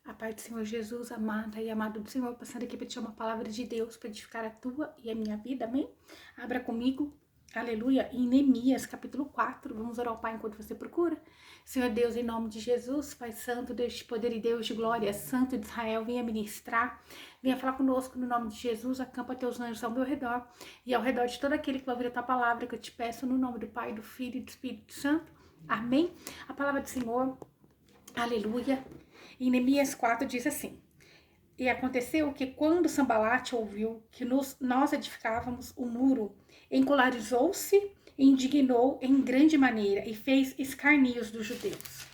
A paz do Senhor Jesus, amada e amado do Senhor, passando aqui para te dar uma palavra de Deus para edificar a tua e a minha vida, amém? Abra comigo, aleluia, em Neemias, capítulo 4, vamos orar ao Pai enquanto você procura. Senhor Deus, em nome de Jesus, Pai Santo, Deus de poder e Deus de glória, Santo de Israel, venha ministrar, venha falar conosco no nome de Jesus, acampa teus anjos ao meu redor e ao redor de todo aquele que vai ouvir a tua palavra, que eu te peço no nome do Pai, do Filho e do Espírito Santo, amém? A palavra do Senhor, aleluia. Em Neemias 4 diz assim: E aconteceu que quando Sambalate ouviu que nós edificávamos o muro, encolarizou-se e indignou em grande maneira e fez escarnios dos judeus.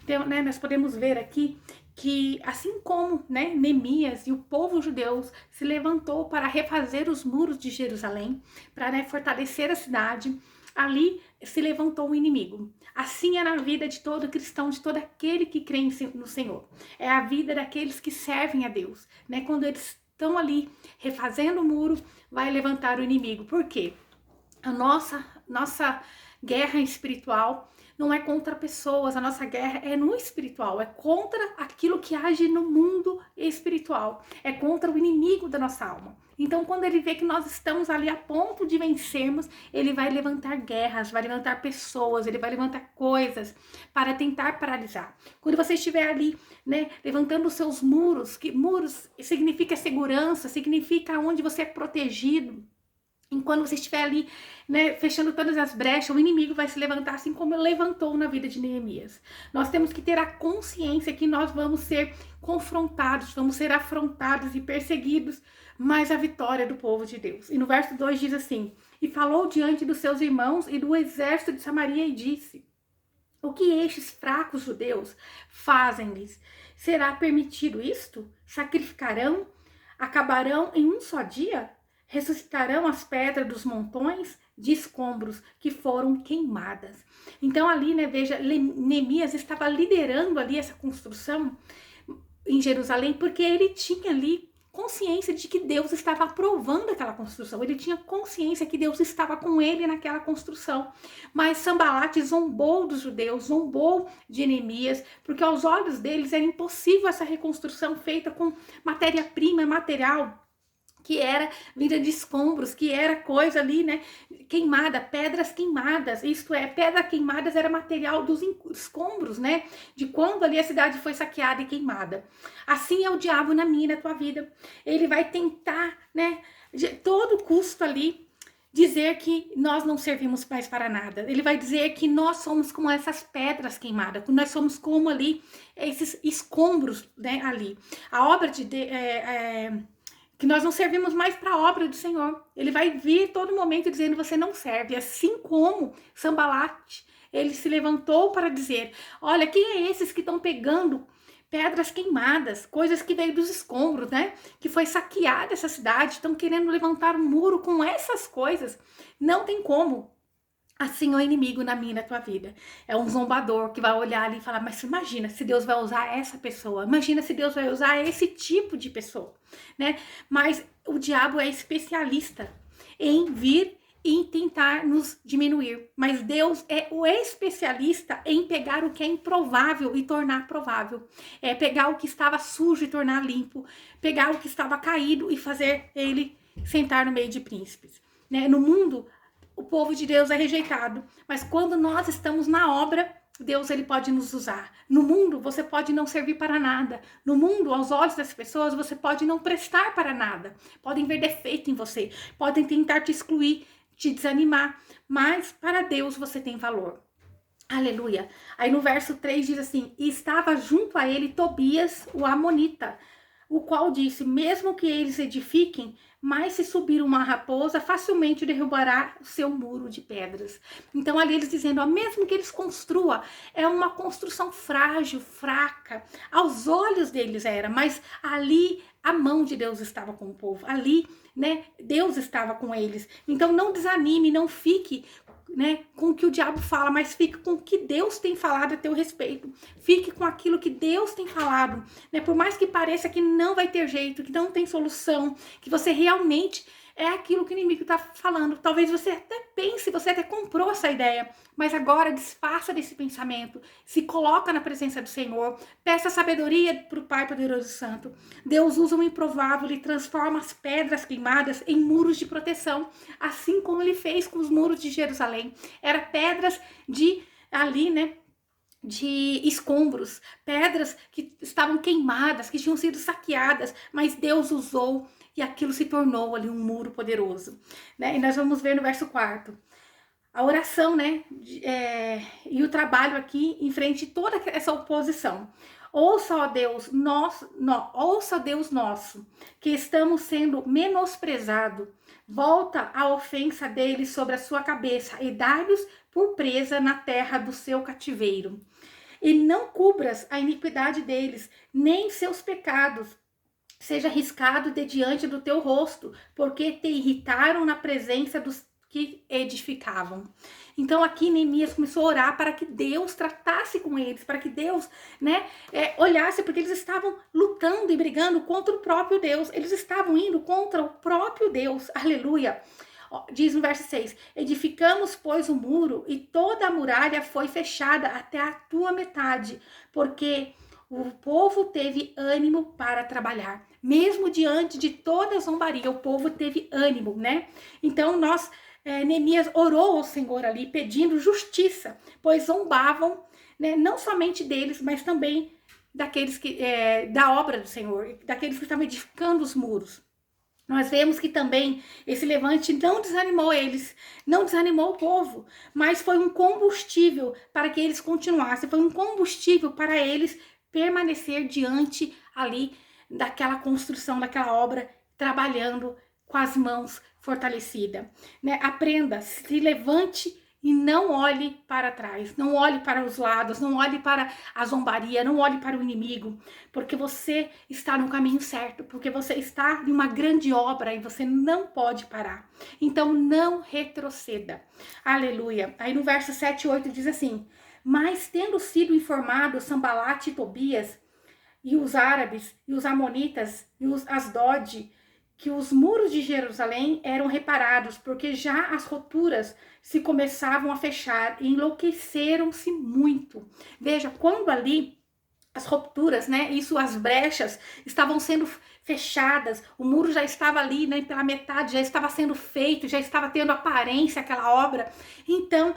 Então, nós podemos ver aqui que assim como Neemias e o povo judeu se levantou para refazer os muros de Jerusalém, para fortalecer a cidade, ali se levantou o inimigo. Assim é na vida de todo cristão, de todo aquele que crê no Senhor. É a vida daqueles que servem a Deus, Quando eles estão ali refazendo o muro, vai levantar o inimigo. Por quê? A nossa guerra espiritual não é contra pessoas, a nossa guerra é no espiritual, é contra aquilo que age no mundo espiritual, é contra o inimigo da nossa alma. Então, quando ele vê que nós estamos ali a ponto de vencermos, ele vai levantar guerras, vai levantar pessoas, ele vai levantar coisas para tentar paralisar. Quando você estiver ali, levantando os seus muros, que muros significa segurança, significa onde você é protegido. Enquanto você estiver ali, fechando todas as brechas, o inimigo vai se levantar assim como ele levantou na vida de Neemias. Nós temos que ter a consciência que nós vamos ser confrontados, vamos ser afrontados e perseguidos, mas a vitória do povo de Deus. E no verso 2 diz assim: E falou diante dos seus irmãos e do exército de Samaria e disse: O que estes fracos judeus fazem-lhes? Será permitido isto? Sacrificarão? Acabarão em um só dia? Ressuscitarão as pedras dos montões de escombros que foram queimadas. Então ali, veja, Neemias estava liderando ali essa construção em Jerusalém, porque ele tinha ali consciência de que Deus estava aprovando aquela construção. Ele tinha consciência que Deus estava com ele naquela construção. Mas Sambalate zombou dos judeus, zombou de Neemias, porque aos olhos deles era impossível essa reconstrução feita com matéria-prima, material que era vinda de escombros, que era coisa ali, queimada, pedras queimadas, isto é, pedras queimadas era material dos escombros, de quando ali a cidade foi saqueada e queimada. Assim é o diabo na minha e na tua vida. Ele vai tentar, de todo custo ali, dizer que nós não servimos mais para nada. Ele vai dizer que nós somos como essas pedras queimadas, que nós somos como ali, esses escombros, ali. A obra que nós não servimos mais para a obra do Senhor. Ele vai vir todo momento dizendo: você não serve. Assim como Sambalate, ele se levantou para dizer: olha, quem é esses que estão pegando pedras queimadas, coisas que veio dos escombros, que foi saqueada essa cidade, estão querendo levantar um muro com essas coisas. Não tem como. Assim é o inimigo na minha e na tua vida. É um zombador que vai olhar ali e falar: mas imagina se Deus vai usar essa pessoa. Imagina se Deus vai usar esse tipo de pessoa, Mas o diabo é especialista em vir e em tentar nos diminuir. Mas Deus é o especialista em pegar o que é improvável e tornar provável. É pegar o que estava sujo e tornar limpo. Pegar o que estava caído e fazer ele sentar no meio de príncipes. No mundo, o povo de Deus é rejeitado, mas quando nós estamos na obra, Deus ele pode nos usar. No mundo, você pode não servir para nada. No mundo, aos olhos das pessoas, você pode não prestar para nada. Podem ver defeito em você, podem tentar te excluir, te desanimar, mas para Deus você tem valor. Aleluia. Aí no verso 3 diz assim: E estava junto a ele Tobias, o amonita, o qual disse: mesmo que eles edifiquem, mas se subir uma raposa, facilmente derrubará o seu muro de pedras. Então ali eles dizendo, mesmo que eles construam, é uma construção frágil, fraca. Aos olhos deles era, mas ali a mão de Deus estava com o povo. Ali, Deus estava com eles. Então não desanime, não fique com o que o diabo fala, mas fique com o que Deus tem falado a teu respeito. Fique com aquilo que Deus tem falado, Por mais que pareça que não vai ter jeito, que não tem solução, que você realmente É aquilo que o inimigo está falando. Talvez você até pense, você até comprou essa ideia, mas agora desfaça desse pensamento, se coloca na presença do Senhor, peça sabedoria para o Pai Poderoso e Santo. Deus usa o improvável e transforma as pedras queimadas em muros de proteção, assim como ele fez com os muros de Jerusalém. Era pedras de ali, né? De escombros, pedras que estavam queimadas, que tinham sido saqueadas, mas Deus usou e aquilo se tornou ali um muro poderoso, né? E nós vamos ver no verso 4, a oração, né? E o trabalho aqui em frente a toda essa oposição. Ouça, ó Deus, ouça, Deus nosso, que estamos sendo menosprezados. Volta a ofensa deles sobre a sua cabeça e dá-lhes por presa na terra do seu cativeiro. E não cubras a iniquidade deles, nem seus pecados, seja riscado de diante do teu rosto, porque te irritaram na presença dos que edificavam. Então aqui Neemias começou a orar para que Deus tratasse com eles, para que Deus, né, olhasse, porque eles estavam lutando e brigando contra o próprio Deus, eles estavam indo contra o próprio Deus, aleluia. Diz no verso 6, edificamos, pois, o muro, e toda a muralha foi fechada até a tua metade, porque o povo teve ânimo para trabalhar. Mesmo diante de toda a zombaria, o povo teve ânimo, né? Então, Neemias orou ao Senhor ali, pedindo justiça, pois zombavam, né, não somente deles, mas também daqueles da obra do Senhor, daqueles que estavam edificando os muros. Nós vemos que também esse levante não desanimou eles, não desanimou o povo, mas foi um combustível para que eles continuassem, foi um combustível para eles permanecer diante ali daquela construção, daquela obra, trabalhando com as mãos fortalecidas, né? Aprenda, se levante e não olhe para trás, não olhe para os lados, não olhe para a zombaria, não olhe para o inimigo, porque você está no caminho certo, porque você está em uma grande obra e você não pode parar. Então não retroceda. Aleluia. Aí no verso 7 e 8 diz assim: mas tendo sido informados Sambalate e Tobias, e os árabes, e os amonitas, e os Asdod, que os muros de Jerusalém eram reparados, porque já as roturas se começavam a fechar, e enlouqueceram-se muito. Veja, quando ali as rupturas, né, as brechas estavam sendo fechadas, o muro já estava ali, né, pela metade, já estava sendo feito, já estava tendo aparência aquela obra. Então,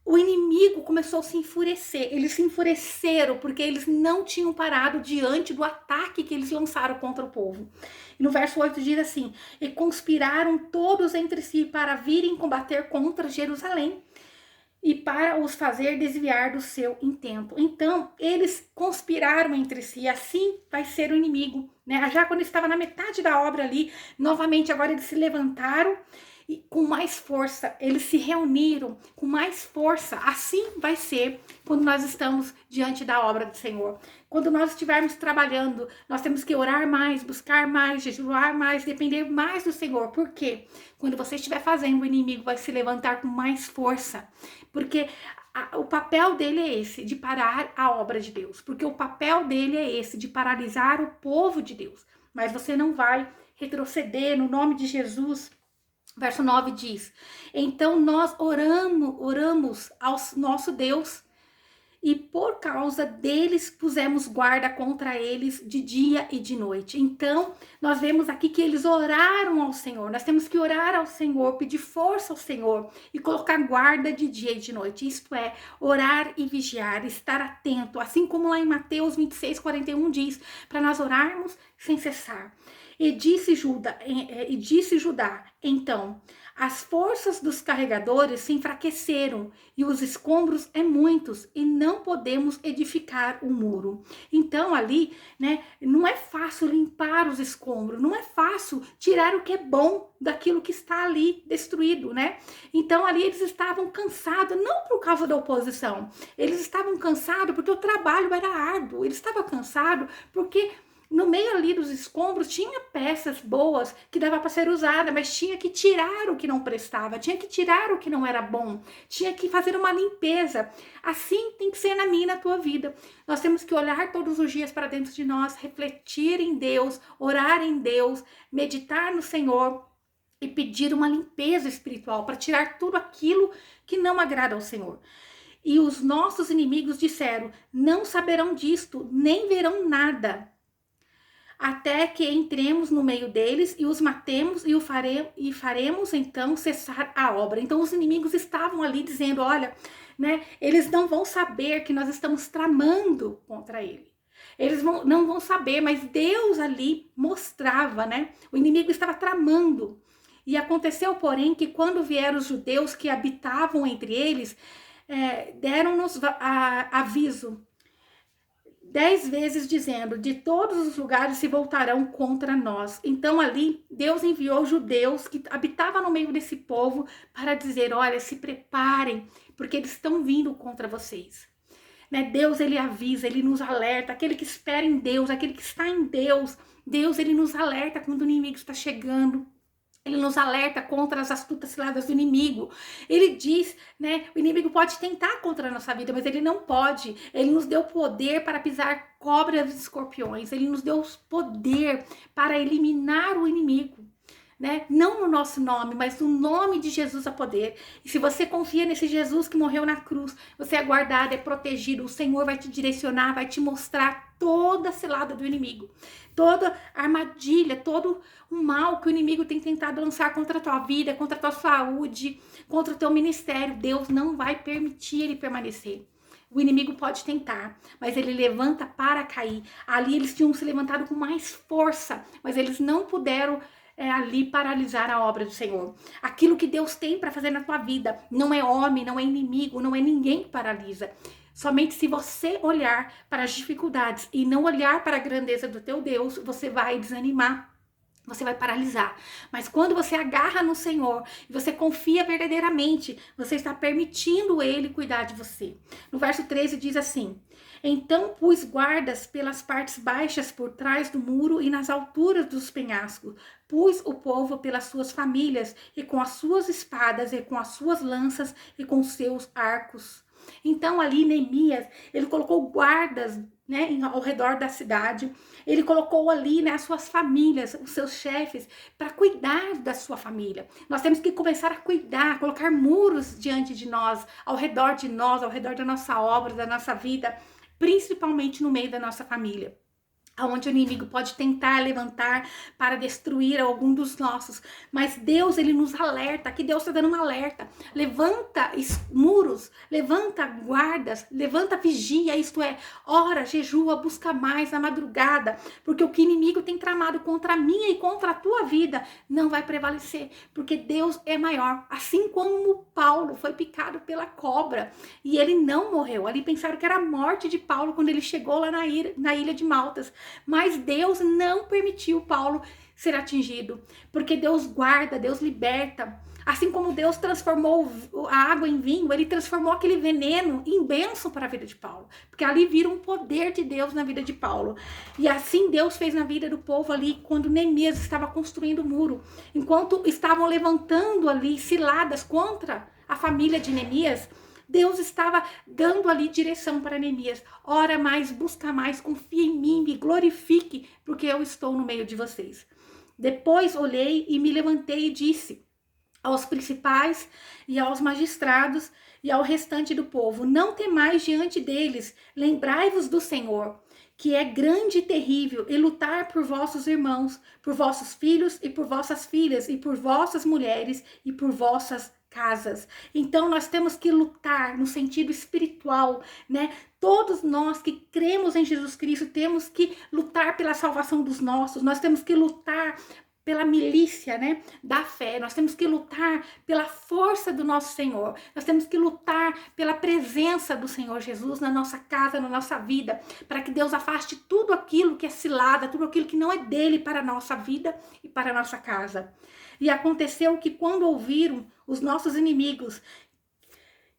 o inimigo começou a se enfurecer, eles se enfureceram porque eles não tinham parado diante do ataque que eles lançaram contra o povo. E no verso 8 diz assim: e conspiraram todos entre si para virem combater contra Jerusalém e para os fazer desviar do seu intento. Então, eles conspiraram entre si, assim vai ser o inimigo, né? Já quando estava na metade da obra ali, novamente agora eles se levantaram e com mais força, eles se reuniram com mais força. Assim vai ser quando nós estamos diante da obra do Senhor. Quando nós estivermos trabalhando, nós temos que orar mais, buscar mais, jejuar mais, depender mais do Senhor. Por quê? Quando você estiver fazendo, o inimigo vai se levantar com mais força. Porque o papel dele é esse, de parar a obra de Deus. Porque o papel dele é esse, de paralisar o povo de Deus. Mas você não vai retroceder no nome de Jesus. Verso 9 diz: então nós oramos ao nosso Deus, e por causa deles pusemos guarda contra eles de dia e de noite. Então, nós vemos aqui que eles oraram ao Senhor. Nós temos que orar ao Senhor, pedir força ao Senhor e colocar guarda de dia e de noite. Isto é, orar e vigiar, estar atento. Assim como lá em Mateus 26:41 diz, para nós orarmos sem cessar. E disse Judá, então, as forças dos carregadores se enfraqueceram e os escombros é muitos e não podemos edificar o muro. Então ali, né, não é fácil limpar os escombros, não é fácil tirar o que é bom daquilo que está ali destruído, né? Então ali eles estavam cansados, não por causa da oposição, eles estavam cansados porque o trabalho era árduo, eles estavam cansados porque no meio ali dos escombros tinha peças boas que dava para ser usada, mas tinha que tirar o que não prestava, tinha que tirar o que não era bom, tinha que fazer uma limpeza. Assim tem que ser na minha e na tua vida. Nós temos que olhar todos os dias para dentro de nós, refletir em Deus, orar em Deus, meditar no Senhor, e pedir uma limpeza espiritual para tirar tudo aquilo que não agrada ao Senhor. E os nossos inimigos disseram: não saberão disto, nem verão nada, até que entremos no meio deles e os matemos e faremos então cessar a obra. Então os inimigos estavam ali dizendo: olha, né, eles não vão saber que nós estamos tramando contra ele. Eles não vão saber, mas Deus ali mostrava, né? O inimigo estava tramando. E aconteceu, porém, que quando vieram os judeus que habitavam entre eles, deram-nos aviso 10 vezes dizendo: de todos os lugares se voltarão contra nós. Então ali Deus enviou judeus que habitavam no meio desse povo para dizer: olha, se preparem, porque eles estão vindo contra vocês. Né? Deus, ele avisa, ele nos alerta. Aquele que espera em Deus, aquele que está em Deus, Deus, ele nos alerta quando o inimigo está chegando. Ele nos alerta contra as astutas ciladas do inimigo. Ele diz, né, o inimigo pode tentar contra a nossa vida, mas ele não pode. Ele nos deu poder para pisar cobras e escorpiões. Ele nos deu poder para eliminar o inimigo. Né? Não no nosso nome, mas no nome de Jesus a poder. E se você confia nesse Jesus que morreu na cruz, você é guardado, é protegido. O Senhor vai te direcionar, vai te mostrar toda a cilada do inimigo, toda a armadilha, todo o mal que o inimigo tem tentado lançar contra a tua vida, contra a tua saúde, contra o teu ministério. Deus não vai permitir ele permanecer. O inimigo pode tentar, mas ele levanta para cair. Ali eles tinham se levantado com mais força, mas eles não puderam ali paralisar a obra do Senhor. Aquilo que Deus tem para fazer na tua vida não é homem, não é inimigo, não é ninguém que paralisa. Somente se você olhar para as dificuldades e não olhar para a grandeza do teu Deus, você vai desanimar. Você vai paralisar. Mas quando você agarra no Senhor e você confia verdadeiramente, você está permitindo Ele cuidar de você. No verso 13 diz assim: então pus guardas pelas partes baixas por trás do muro e nas alturas dos penhascos. Pus o povo pelas suas famílias e com as suas espadas e com as suas lanças e com os seus arcos. Então ali Neemias, ele colocou guardas, né, ao redor da cidade. Ele colocou ali, né, as suas famílias, os seus chefes, para cuidar da sua família. Nós temos que começar a cuidar, colocar muros diante de nós, ao redor de nós, ao redor da nossa obra, da nossa vida, principalmente no meio da nossa família. Onde o inimigo pode tentar levantar para destruir algum dos nossos. Mas Deus, ele nos alerta, aqui Deus está dando um alerta. Levanta muros, levanta guardas, levanta vigia, isto é, ora, jejua, busca mais na madrugada, porque o que o inimigo tem tramado contra a minha e contra a tua vida não vai prevalecer, porque Deus é maior. Assim como Paulo foi picado pela cobra e ele não morreu. Ali pensaram que era a morte de Paulo quando ele chegou lá na ilha de Maltas. Mas Deus não permitiu Paulo ser atingido, porque Deus guarda, Deus liberta. Assim como Deus transformou a água em vinho, ele transformou aquele veneno em bênção para a vida de Paulo, porque ali vira um poder de Deus na vida de Paulo. E assim Deus fez na vida do povo ali, quando Neemias estava construindo o muro, enquanto estavam levantando ali ciladas contra a família de Neemias, Deus estava dando ali direção para Neemias. Ora mais, busca mais, confia em mim, me glorifique, porque eu estou no meio de vocês. Depois olhei e me levantei e disse aos principais e aos magistrados e ao restante do povo: não temais diante deles, lembrai-vos do Senhor, que é grande e terrível, e lutar por vossos irmãos, por vossos filhos e por vossas filhas, e por vossas mulheres e por vossas casas. Então nós temos que lutar no sentido espiritual, né? Todos nós que cremos em Jesus Cristo temos que lutar pela salvação dos nossos. Nós temos que lutar pela milícia, né, da fé. Nós temos que lutar pela força do nosso Senhor. Nós temos que lutar pela presença do Senhor Jesus na nossa casa, na nossa vida, para que Deus afaste tudo aquilo que é cilada, tudo aquilo que não é dele para a nossa vida e para a nossa casa. E aconteceu que quando ouviram os nossos inimigos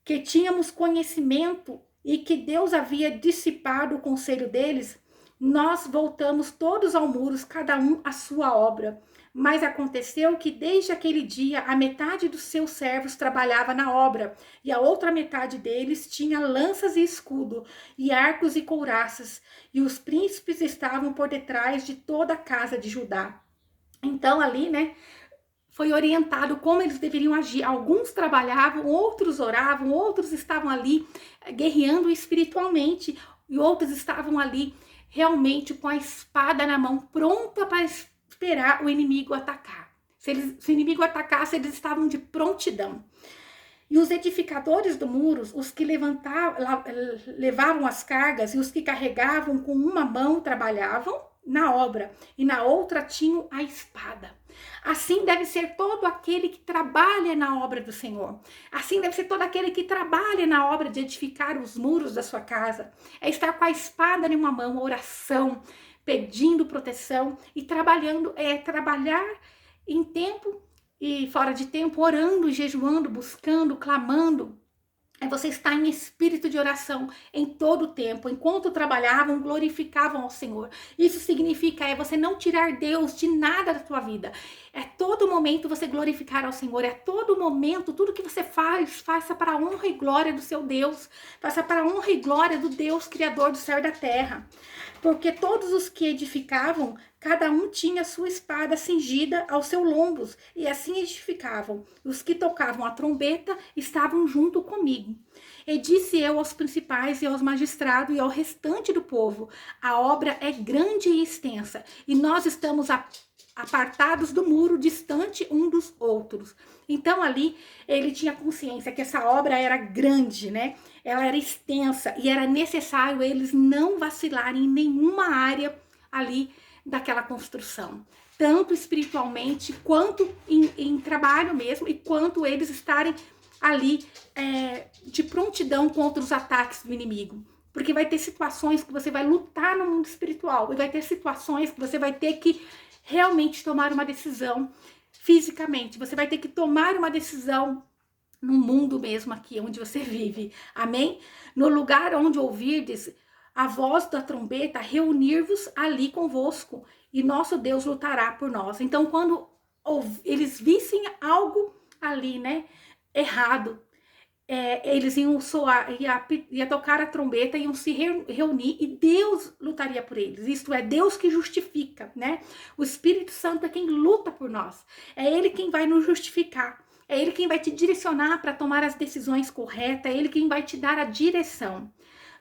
que tínhamos conhecimento e que Deus havia dissipado o conselho deles, nós voltamos todos ao muro, cada um à sua obra. Mas aconteceu que desde aquele dia a metade dos seus servos trabalhava na obra, e a outra metade deles tinha lanças e escudo, e arcos e couraças, e os príncipes estavam por detrás de toda a casa de Judá. Então ali, né, foi orientado como eles deveriam agir. Alguns trabalhavam, outros oravam, outros estavam ali guerreando espiritualmente e outros estavam ali realmente com a espada na mão, pronta para esperar o inimigo atacar. Se o inimigo atacasse, eles estavam de prontidão. E os edificadores do muro, os que levavam as cargas e os que carregavam com uma mão trabalhavam na obra e na outra tinham a espada. Assim deve ser todo aquele que trabalha na obra do Senhor. Assim deve ser todo aquele que trabalha na obra de edificar os muros da sua casa. É estar com a espada em uma mão, oração, pedindo proteção e trabalhando, trabalhar em tempo e fora de tempo, orando, jejuando, buscando, clamando. Você está em espírito de oração em todo o tempo. Enquanto trabalhavam, glorificavam ao Senhor. Isso significa você não tirar Deus de nada da sua vida. É todo momento você glorificar ao Senhor. É todo momento, tudo que você faz, faça para a honra e glória do seu Deus. Faça para a honra e glória do Deus Criador do céu e da terra. Porque todos os que edificavam, cada um tinha sua espada cingida aos seus lombos, e assim edificavam. Os que tocavam a trombeta estavam junto comigo. E disse eu aos principais e aos magistrados e ao restante do povo: a obra é grande e extensa, e nós estamos apartados do muro, distante um dos outros. Então ali ele tinha consciência que essa obra era grande, né? Ela era extensa e era necessário eles não vacilarem em nenhuma área ali daquela construção, tanto espiritualmente quanto em trabalho mesmo, e quanto eles estarem ali de prontidão contra os ataques do inimigo. Porque vai ter situações que você vai lutar no mundo espiritual e vai ter situações que você vai ter que realmente tomar uma decisão fisicamente. Você vai ter que tomar uma decisão no mundo mesmo aqui onde você vive. Amém? No lugar onde ouvirdes a voz da trombeta, reunir-vos ali convosco, e nosso Deus lutará por nós. Então, quando eles vissem algo ali, né, errado, eles iam soar, ia tocar a trombeta, iam se reunir e Deus lutaria por eles. Isto é, Deus que justifica, né? O Espírito Santo é quem luta por nós. É Ele quem vai nos justificar. É Ele quem vai te direcionar para tomar as decisões corretas. É Ele quem vai te dar a direção.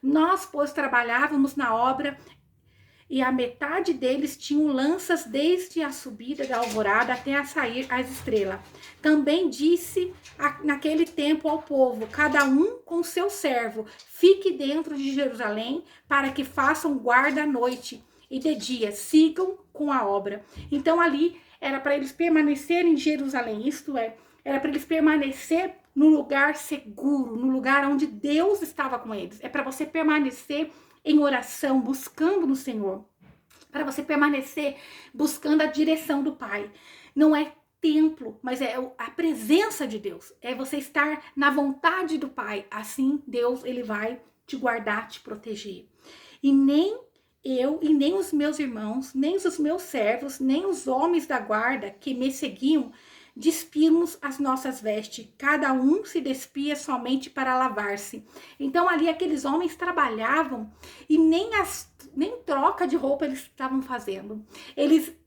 Nós, pois, trabalhávamos na obra, e a metade deles tinham lanças desde a subida da alvorada até a sair as estrelas. Também disse naquele tempo ao povo: cada um com seu servo, fique dentro de Jerusalém, para que façam guarda à noite, e de dia sigam com a obra. Então ali era para eles permanecerem em Jerusalém, isto é, era para eles permanecer no lugar seguro, no lugar onde Deus estava com eles. É para você permanecer em oração, buscando no Senhor, para você permanecer buscando a direção do Pai. Não é templo, mas é a presença de Deus. É você estar na vontade do Pai. Assim, Deus, ele vai te guardar, te proteger. E nem eu, e nem os meus irmãos, nem os meus servos, nem os homens da guarda que me seguiam, despimos as nossas vestes, cada um se despia somente para lavar-se. Então ali aqueles homens trabalhavam e nem troca de roupa eles estavam fazendo.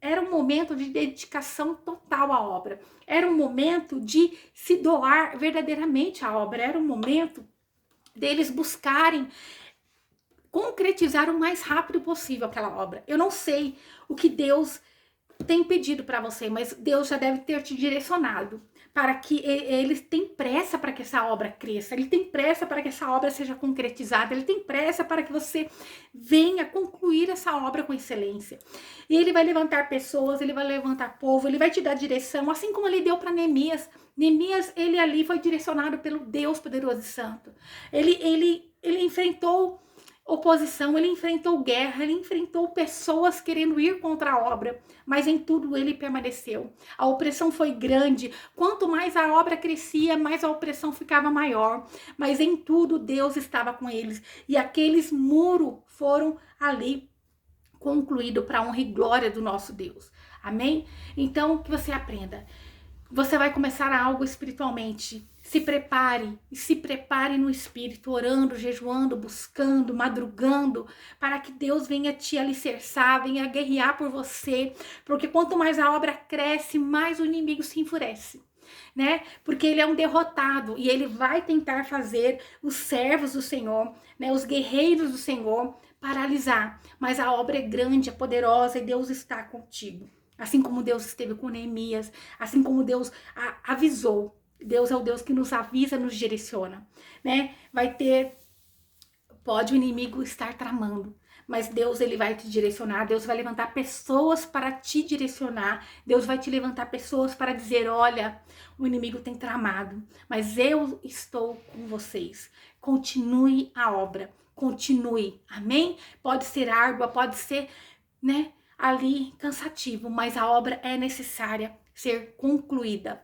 Era um momento de dedicação total à obra. Era um momento de se doar verdadeiramente à obra. Era um momento deles buscarem concretizar o mais rápido possível aquela obra. Eu não sei o que Deus tem pedido para você, mas Deus já deve ter te direcionado para que ele tem pressa para que essa obra cresça, ele tem pressa para que essa obra seja concretizada, ele tem pressa para que você venha concluir essa obra com excelência. E ele vai levantar pessoas, ele vai levantar povo, ele vai te dar direção, assim como ele deu para Neemias. Neemias, ele ali foi direcionado pelo Deus poderoso e santo. Ele enfrentou oposição, ele enfrentou guerra, ele enfrentou pessoas querendo ir contra a obra, mas em tudo ele permaneceu. A opressão foi grande, quanto mais a obra crescia, mais a opressão ficava maior, mas em tudo Deus estava com eles, e aqueles muros foram ali concluídos para a honra e glória do nosso Deus. Amém? Então, que você aprenda. Você vai começar algo espiritualmente. se prepare no Espírito, orando, jejuando, buscando, madrugando, para que Deus venha te alicerçar, venha guerrear por você, porque quanto mais a obra cresce, mais o inimigo se enfurece, né? Porque ele é um derrotado e ele vai tentar fazer os servos do Senhor, né? Os guerreiros do Senhor paralisar, mas a obra é grande, é poderosa e Deus está contigo. Assim como Deus esteve com Neemias, assim como Deus avisou. Deus é o Deus que nos avisa, nos direciona, né? Pode o inimigo estar tramando, mas Deus, ele vai te direcionar, Deus vai levantar pessoas para te direcionar, Deus vai te levantar pessoas para dizer, olha, o inimigo tem tramado, mas eu estou com vocês. Continue a obra, continue, amém? Pode ser árdua, pode ser, né, ali cansativo, mas a obra é necessária ser concluída.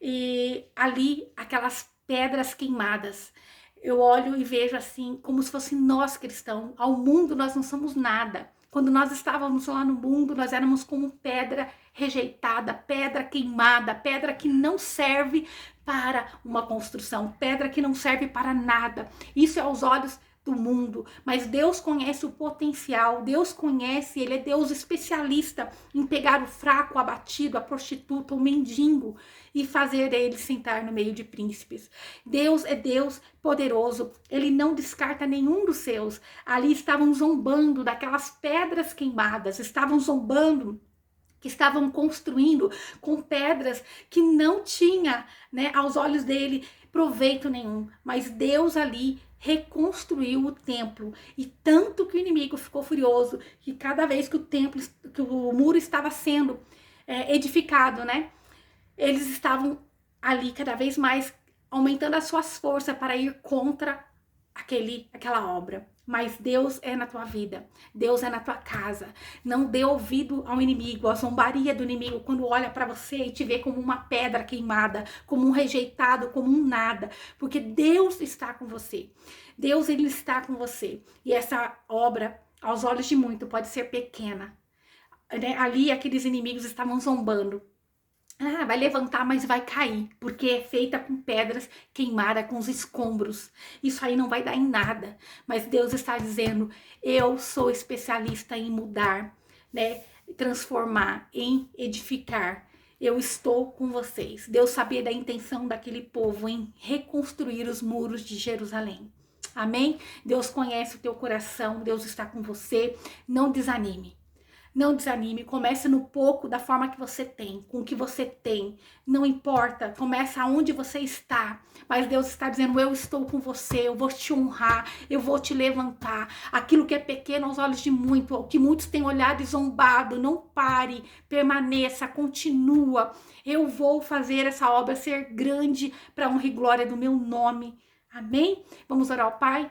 E ali, aquelas pedras queimadas, eu olho e vejo assim, como se fosse nós cristãos. Ao mundo nós não somos nada. Quando nós estávamos lá no mundo, nós éramos como pedra rejeitada, pedra queimada, pedra que não serve para uma construção, pedra que não serve para nada. Isso é aos olhos do mundo, mas Deus conhece o potencial, Deus conhece, ele é Deus especialista em pegar o fraco, o abatido, a prostituta, o mendigo e fazer ele sentar no meio de príncipes. Deus é Deus poderoso, ele não descarta nenhum dos seus. Ali estavam zombando daquelas pedras queimadas, estavam zombando que estavam construindo com pedras que não tinha, né, aos olhos dele proveito nenhum, mas Deus ali reconstruiu o templo, e tanto que o inimigo ficou furioso, que cada vez que o muro estava sendo edificado, né, eles estavam ali cada vez mais aumentando as suas forças para ir contra aquela obra. Mas Deus é na tua vida, Deus é na tua casa. Não dê ouvido ao inimigo, à zombaria do inimigo, quando olha para você e te vê como uma pedra queimada, como um rejeitado, como um nada, porque Deus está com você. Deus, ele está com você. E essa obra, aos olhos de muito, pode ser pequena, né? Ali aqueles inimigos estavam zombando. Ah, vai levantar, mas vai cair, porque é feita com pedras queimadas, com os escombros. Isso aí não vai dar em nada. Mas Deus está dizendo, eu sou especialista em mudar, né? Transformar, em edificar. Eu estou com vocês. Deus sabia da intenção daquele povo em reconstruir os muros de Jerusalém. Amém? Deus conhece o teu coração, Deus está com você. Não desanime. Não desanime, comece no pouco da forma que você tem, com o que você tem. Não importa, começa onde você está. Mas Deus está dizendo, eu estou com você, eu vou te honrar, eu vou te levantar. Aquilo que é pequeno aos olhos de muitos, o que muitos têm olhado e zombado, não pare, permaneça, continua. Eu vou fazer essa obra ser grande para a honra e glória do meu nome. Amém? Vamos orar ao Pai?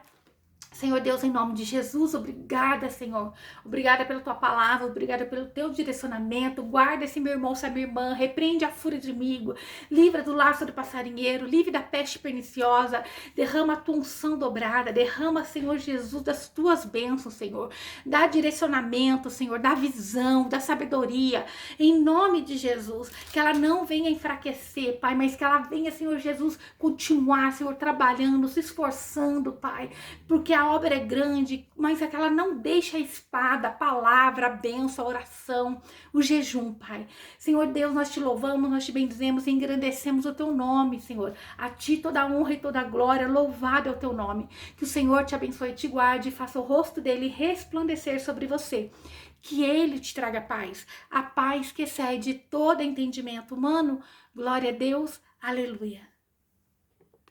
Senhor Deus, em nome de Jesus, obrigada, Senhor. Obrigada pela tua palavra, obrigada pelo teu direcionamento. Guarda esse meu irmão, essa minha irmã, repreende a fúria do inimigo, livra do laço do passarinheiro, livre da peste perniciosa, derrama a tua unção dobrada, derrama, Senhor Jesus, das tuas bênçãos, Senhor. Dá direcionamento, Senhor, dá visão, dá sabedoria, em nome de Jesus, que ela não venha enfraquecer, Pai, mas que ela venha, Senhor Jesus, continuar, Senhor, trabalhando, se esforçando, Pai, porque a obra é grande, mas é que ela não deixa a espada, a palavra, a bênção, a oração, o jejum, Pai. Senhor Deus, nós te louvamos, nós te bendizemos e engrandecemos o teu nome, Senhor. A ti toda a honra e toda a glória, louvado é o teu nome. Que o Senhor te abençoe, te guarde e faça o rosto dele resplandecer sobre você. Que ele te traga paz, a paz que excede todo entendimento humano. Glória a Deus, aleluia.